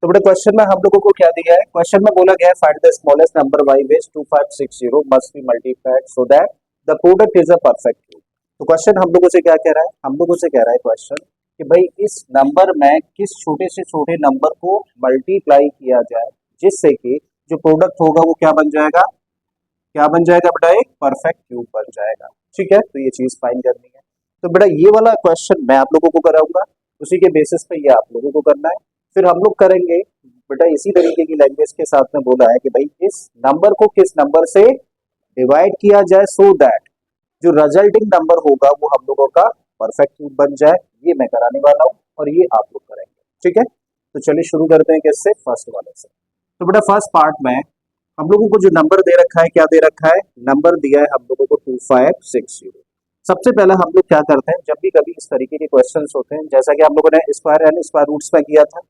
बेटा क्वेश्चन में हम लोगों को क्या दिया है, क्वेश्चन में बोला गया है find the smallest number y which 2560 must be multiplied so that the product is a perfect cube. तो क्वेश्चन हम लोगों से क्या कह रहा है, हम लोगों से कह रहा है क्वेश्चन कि भाई इस नंबर में किस छोटे से छोटे नंबर को मल्टीप्लाई किया जाए जिससे कि जो प्रोडक्ट होगा वो क्या बन जाएगा, क्या बन जाएगा बेटा, एक परफेक्ट क्यूब बन जाएगा। ठीक है, तो ये चीज फाइंड करनी है। तो बेटा ये वाला क्वेश्चन मैं आप लोगों को कराऊंगा, उसी के बेसिस पे ये आप लोगों को करना है। फिर हम लोग करेंगे बेटा इसी तरीके की लैंग्वेज के साथ में बोला है कि भाई इस नंबर को किस नंबर से डिवाइड किया जाए सो दैट जो रिजल्टिंग नंबर होगा वो हम लोगों का परफेक्ट क्यूब बन जाए। ये मैं कराने वाला हूँ और ये आप लोग करेंगे। ठीक है, तो चलिए शुरू करते हैं किससे, फर्स्ट वाले से। तो बेटा फर्स्ट पार्ट में हम लोगों को जो नंबर दे रखा है, क्या दे रखा है, नंबर दिया है हम लोगों को 2560। सबसे पहले हम लोग क्या करते हैं, जब भी कभी इस तरीके के क्वेश्चंस होते हैं, जैसा कि हम लोगों ने स्क्वायर एंड स्क्वायर रूट्स में किया था,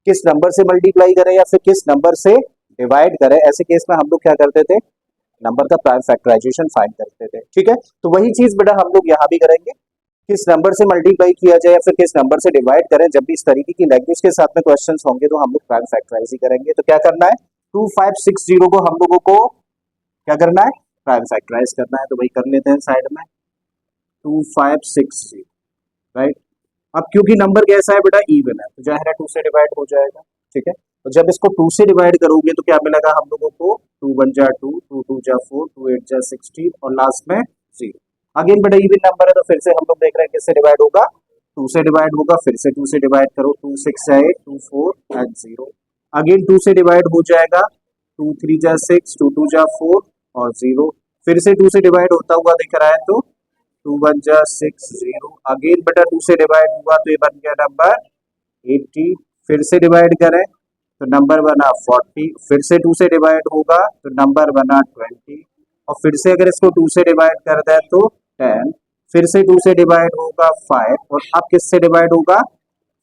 किस नंबर से मल्टीप्लाई करें या फिर किस नंबर से डिवाइड करें, ऐसे केस में हम लोग क्या करते थे, नंबर का प्राइम फैक्टराइजेशन फाइंड करते थे। ठीक है, तो वही चीज बेटा हम लोग यहाँ भी करेंगे, किस नंबर से मल्टीप्लाई किया जाए या फिर किस नंबर से डिवाइड करें। जब भी इस तरीके की लैंग्वेज के साथ में क्वेश्चंस होंगे तो हम लोग प्राइम फैक्टराइज ही करेंगे। तो क्या करना है, 2560 को हम लोगों को क्या करना है, प्राइम फैक्टराइज करना है। तो वही कर लेते हैं साइड में 2560, राइट। अब क्योंकि नंबर कैसा है बेटा, इवन है, तो जाहिर है 2 से डिवाइड हो जाएगा। ठीक है, तो जब इसको 2 से डिवाइड करोगे तो क्या मिलेगा हम लोगों को, 2 1 जा 2, 2 2 जा 4, 2 8 जा 16 और लास्ट में 0। अगेन बेटा इवन नंबर है तो फिर से हम लोग देख रहे हैं किससे डिवाइड होगा, 2 से डिवाइड होगा, फिर से 2 से डिवाइड करो, 2 6 जा 8, 2 4 एंड 0। अगेन 2 से डिवाइड हो जाएगा, 2 3 जा 6, 2 2 जा 4 और 0। फिर से 2 से डिवाइड होता हुआ दिख रहा है तो 2 1 जा 6 0। अगेन बेटा 2 से डिवाइड हुआ तो ये बन गया नंबर 80। फिर से डिवाइड करें तो नंबर बना 40। फिर से 2 से डिवाइड होगा तो नंबर बना 20। और फिर से अगर इसको 2 से डिवाइड कर दें तो 10। फिर से 2 से डिवाइड होगा 5 और अब किससे डिवाइड होगा,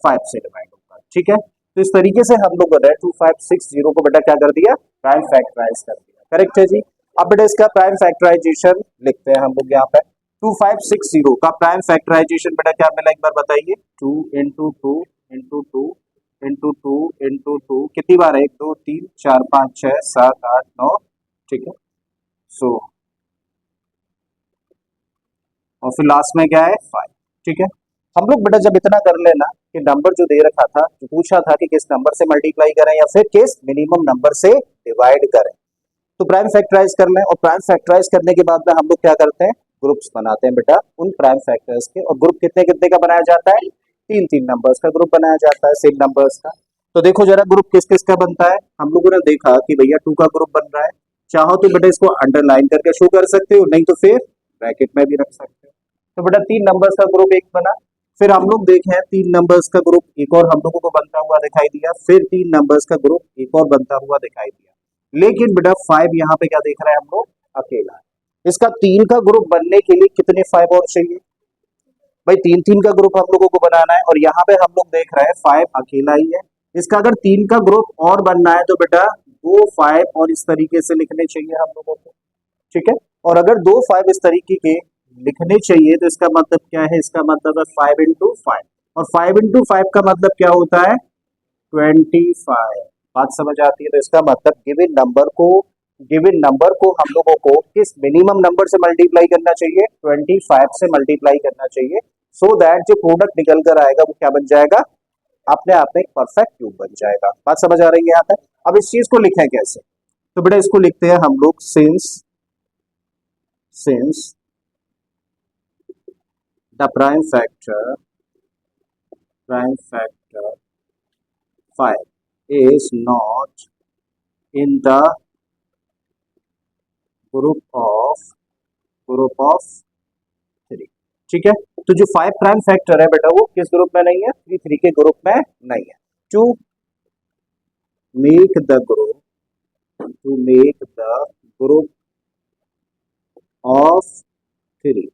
5 से डिवाइड होगा। ठीक है, तो इस तरीके से हम लोग 2560 को बेटा क्या कर दिया, प्राइम फैक्टराइज कर दिया। करेक्ट है जी। अब बेटा इसका प्राइम फैक्टराइजेशन लिखते हैं हम लोग यहाँ पे। 2560 का प्राइम फैक्टराइजेशन बेटा क्या मिला एक बार बताइए, 2 इंटू 2 इंटू 2 इंटू 2 इंटू 2, कितनी बार है, 1 2 3 4 5 6 7 8 9। ठीक है, सो और फिर लास्ट में क्या है 5। ठीक है, हम लोग बेटा जब इतना कर लेना कि नंबर जो दे रखा था, जो पूछा था कि किस नंबर से मल्टीप्लाई करें या फिर किस मिनिमम नंबर से डिवाइड करें, तो प्राइम फैक्टराइज कर लें। और प्राइम फैक्टराइज करने के बाद में हम लोग क्या करते हैं, ग्रुप्स बनाते हैं बेटा उन प्राइम फैक्टर्स के। और ग्रुप कितने कितने का बनाया जाता है, 3 3 नंबर्स का ग्रुप बनाया जाता है, सेम नंबर्स का। तो देखो जरा ग्रुप किस किस का बनता है, हम लोगों ने देखा कि भैया 2 का ग्रुप बन रहा है। चाहो तो बेटा इसको अंडरलाइन करके शो कर सकते हो, नहीं तो फिर ब्रैकेट में भी रख सकते हो। तो बेटा 3 नंबर्स का ग्रुप एक बना। फिर हम लोग देखें 3 नंबर्स का ग्रुप एक और हम लोगों को बनता हुआ दिखाई दिया। फिर 3 नंबर्स का ग्रुप एक और बनता हुआ दिखाई दिया। लेकिन बेटा 5 यहाँ पे क्या देख रहे हैं हम लोग, अकेला है। इसका 3 का ग्रुप बनने के लिए कितने 5 और चाहिए, भाई 3 3 का ग्रुप हम लोगों को बनाना है। और यहाँ पे हम लोग देख रहे हैं 5 अकेला ही है। इसका अगर 3 का ग्रुप और बनना है तो बेटा 2 5 और इस तरीके से लिखने चाहिए हम लोगों को। ठीक है, और अगर 2 5 इस तरीके के लिखने चाहिए तो इसका मतलब क्या है, इसका मतलब है 5 इंटू 5। और 5 इंटू 5 का मतलब क्या होता है, 25। बात समझ आती है। तो इसका मतलब गिवन नंबर को हम लोगों को किस मिनिमम नंबर से मल्टीप्लाई करना चाहिए, 25 से मल्टीप्लाई करना चाहिए, सो दैट जो प्रोडक्ट निकल कर आएगा वो क्या बन जाएगा, अपने आप में परफेक्ट क्यूब बन जाएगा। बात समझ आ रही है यहाँ तक। अब इस चीज को लिखें कैसे, तो बेटा इसको लिखते हैं हम लोग since the prime factor 5 is not in the group of 3। ठीक है, तो जो 5 प्राइम फैक्टर है बेटा वो किस ग्रुप में नहीं है, 3 3 के ग्रुप में नहीं है। To make the group of 3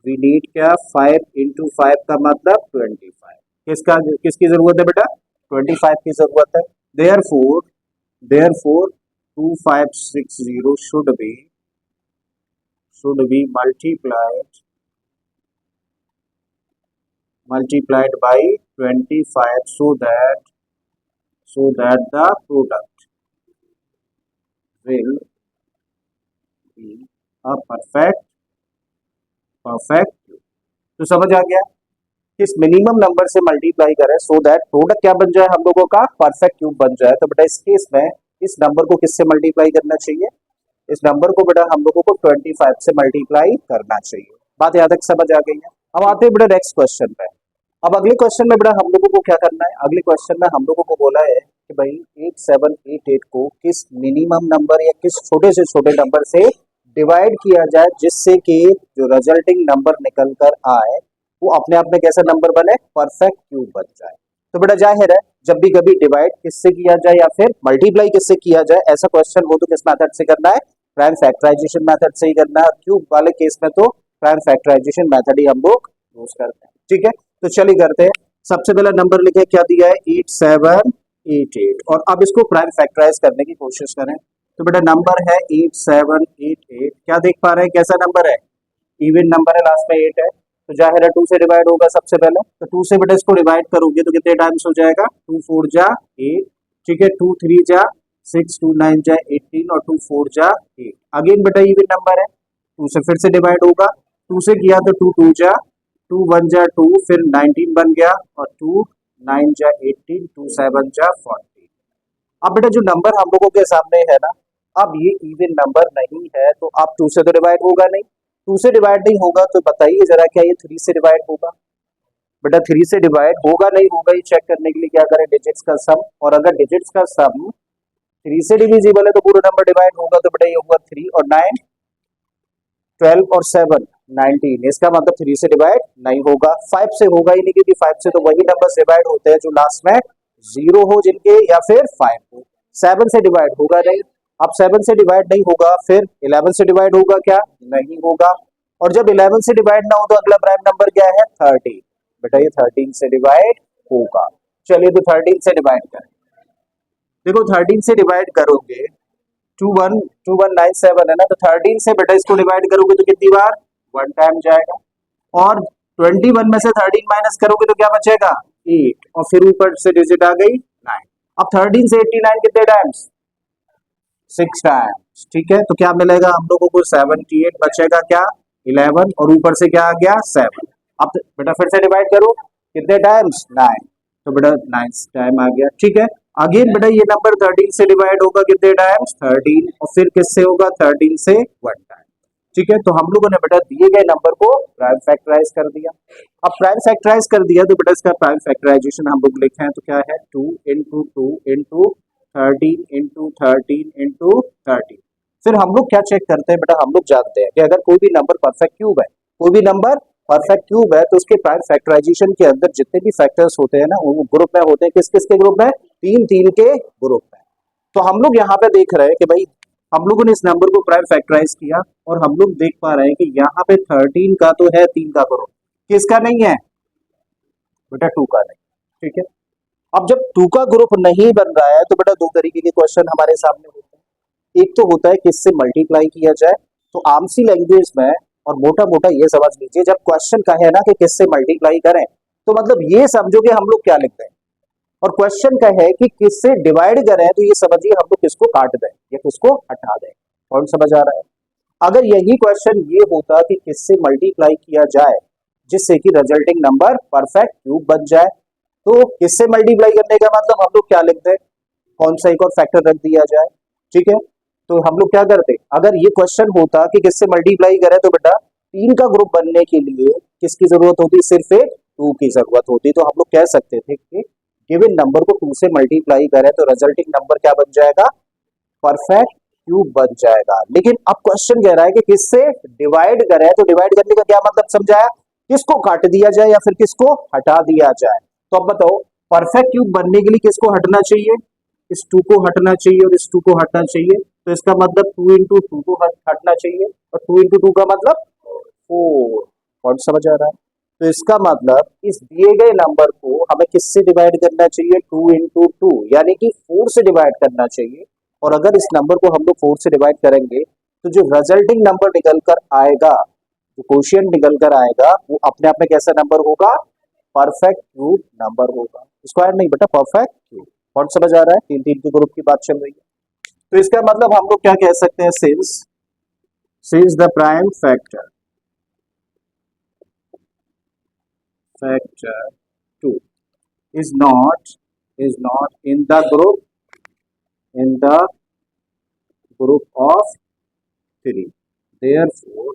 we need क्या, 5 इंटू 5 का मतलब 25। किसकी जरूरत है बेटा, 25 की जरूरत है। Therefore 2560 should be multiplied multiplied by 25 so that the product will be a perfect cube। तो समझ आ गया किस मिनिमम नंबर से मल्टीप्लाई करें सो दैट प्रोडक्ट क्या बन जाए हम लोगों का परफेक्ट क्यूब बन जाए। तो बेटा इस केस में इस नंबर को किससे मल्टीप्लाई करना चाहिए, इस नंबर को बेटा हम लोगों को 25 से मल्टीप्लाई करना चाहिए। बात यहाँ तक समझ आ गई है। अब आते हैं बेटा नेक्स्ट क्वेश्चन पे। अब अगले क्वेश्चन में बेटा हम लोगों को क्या करना है, अगले क्वेश्चन में हम लोगों को बोला है कि भाई 8788 को किस मिनिमम नंबर या किस छोटे से छोटे नंबर से डिवाइड किया जाए जिससे कि जो रिजल्टिंग नंबर निकल कर आए वो अपने आप में कैसा नंबर बने, परफेक्ट क्यूब बन जाए। तो बेटा जाहिर है जब भी कभी डिवाइड किससे किया जाए या फिर मल्टीप्लाई किससे किया जाए ऐसा क्वेश्चन हो तो किस मेथड से करना है, प्राइम फैक्टराइजेशन मेथड से ही करना है। क्यूब वाले केस में तो प्राइम फैक्टराइजेशन मेथड ही हम लोग यूज करते हैं। ठीक है तो चलिए करते हैं। सबसे पहला नंबर लिखे क्या दिया है 8788 और अब इसको प्राइम फैक्टराइज करने की कोशिश करें। तो बेटा नंबर है 8788, क्या देख पा रहे हैं कैसा नंबर है, इवन नंबर है, लास्ट में 8 है तो जाहिर है 2 से डिवाइड होगा सबसे पहले। तो 2 से बेटा इसको डिवाइड करोगे तो कितने टाइम्स हो जाएगा, 2 4 जा 8, ठीक है 2 3 जा 6, 2 9 जा 18 और 2 4 जा 8। अगेन बेटा इवन नंबर है 2 से फिर से डिवाइड होगा, 2 से किया तो 2 2 जा 2 1 जा 2 फिर 19 बन गया और 2 9 जा 18 2 7 जा 40। अब बेटा जो नंबर हम लोगों के सामने है ना, अब ये इवन नंबर नहीं है तो अब 2 से तो डिवाइड होगा नहीं, 2 से डिवाइड नहीं होगा तो बताइए जरा क्या ये 3 से डिवाइड होगा। बेटा 3 से डिवाइड होगा नहीं होगा ये चेक करने के लिए क्या करें, डिजिट्स का सम, और अगर डिजिट्स का सम 3 से डिविजिबल है तो पूरा नंबर डिवाइड होगा। तो बेटा ये होगा 3 और 9 12 और 7 19, इसका मतलब 3 से डिवाइड नहीं होगा। 5 से होगा ही नहीं क्योंकि 5 से तो वही नंबर डिवाइड होते हैं जो लास्ट में 0 हो जिनके या फिर 5 हो। 7 से डिवाइड होगा नहीं, अब 7 से डिवाइड नहीं होगा फिर 11 से डिवाइड होगा क्या, नहीं होगा। और जब 11 से डिवाइड ना हो तो अगला प्राइम नंबर क्या है 13, बेटा ये 13 से डिवाइड होगा। चलिए तो 13 से डिवाइड करें, देखो 13 से डिवाइड करोगे 2197 है ना, तो 13 से बेटा इसको डिवाइड करोगे तो कितनी बार, 1 टाइम जाएगा। और 21 में से 13 माइनस करोगे तो क्या बचेगा 8 और फिर ऊपर से डिजिट आ गई 9। अब 13 से 89 कितने टाइम्स, 6 टाइम्स। ठीक है तो क्या मिलेगा हम लोगों को 78, बचेगा क्या 11 और ऊपर से क्या आ गया 7। अब बेटा फिर से डिवाइड करो कितने टाइम्स 9, तो बेटा 9 टाइम आ गया। ठीक है अगेन बेटा ये नंबर 13 से डिवाइड होगा कितने टाइम्स 13 और फिर किससे होगा 13 से 1 टाइम। ठीक है तो हम लोगों ने बेटा दिए गए नंबर को प्राइम फैक्टराइज कर दिया। अब प्राइम फैक्टराइज कर दिया तो बेटा इसका प्राइम फैक्टराइजेशन हम लोग लिखे हैं तो क्या है 2 इंटू 2 इंटू 13 इंटू 13 इंटू 13। फिर हम लोग क्या चेक करते हैं बेटा, हम लोग जानते हैं कि अगर कोई भी नंबर परफेक्ट क्यूब है, कोई भी नंबर परफेक्ट क्यूब है तो उसके प्राइम फैक्टराइजेशन के अंदर जितने भी फैक्टर्स होते हैं ना वो ग्रुप में होते हैं, किस किस के ग्रुप में, 3 3 के ग्रुप में। तो हम लोग यहाँ पे देख रहे हैं कि भाई हम लोगों ने इस नंबर को प्राइम फैक्टराइज किया और हम लोग देख पा रहे हैं कि यहाँ पे 13 का तो है 3 का ग्रुप, किसका नहीं है बेटा 2 का नहीं। ठीक है अब जब 2 का ग्रुप नहीं बन रहा है तो बेटा दो तरीके के क्वेश्चन हमारे सामने होते हैं। एक तो होता है किससे मल्टीप्लाई किया जाए, तो आम सी लैंग्वेज में और मोटा मोटा ये समझ लीजिए जब क्वेश्चन कहे ना कि किससे मल्टीप्लाई करें तो मतलब ये समझो कि हम लोग क्या लिखते हैं, और क्वेश्चन कहे कि किससे डिवाइड करें तो ये समझिए हम लोग किसको काट दें या किसको हटा दें। कौन समझ आ रहा है? अगर यही क्वेश्चन ये होता कि किससे मल्टीप्लाई किया जाए जिससे कि रिजल्टिंग नंबर परफेक्ट क्यूब बन जाए, तो किससे मल्टीप्लाई करने का मतलब हम लोग क्या लिखते हैं, कौन सा एक और फैक्टर रख दिया जाए। ठीक है तो हम लोग क्या करते, अगर ये क्वेश्चन होता कि किससे मल्टीप्लाई करें तो बेटा 3 का ग्रुप बनने के लिए किसकी जरूरत होती, सिर्फ एक 2 की जरूरत होती। तो हम लोग कह सकते थे कि गिवन नंबर को 2 से मल्टीप्लाई करें तो रिजल्टिंग नंबर क्या बन जाएगा, परफेक्ट क्यूब बन जाएगा। लेकिन अब क्वेश्चन कह रहा है कि किससे डिवाइड करें, तो डिवाइड करने का क्या मतलब समझाया, किसको काट दिया जाए या फिर किसको हटा दिया जाए। तो अब बताओ परफेक्ट क्यूब बनने के लिए किसको हटना चाहिए, इस 2 को हटना चाहिए और इस 2 को हटना चाहिए। तो इसका मतलब 2 इंटू 2 को हटना चाहिए और 2 इंटू 2 का मतलब 4। कौन समझ आ रहा है? तो इसका मतलब इस दिए गए नंबर को हमें किससे डिवाइड करना चाहिए, 2 इंटू 2 यानी कि 4 से डिवाइड करना चाहिए। और अगर इस नंबर को हम लोग 4 से डिवाइड करेंगे तो जो रिजल्टिंग नंबर निकल कर आएगा, जो क्वोशिएंट निकल कर आएगा वो अपने आप में कैसा नंबर होगा, परफेक्ट क्यूब नंबर होगा, स्क्वायर नहीं बेटा, परफेक्ट क्यूब। कौन समझ आ रहा है? तीन तीन के ग्रुप की बात चल रही है। तो इसका मतलब हम लोग क्या कह सकते हैं, since the prime factor 2 is not in the group of 3, therefore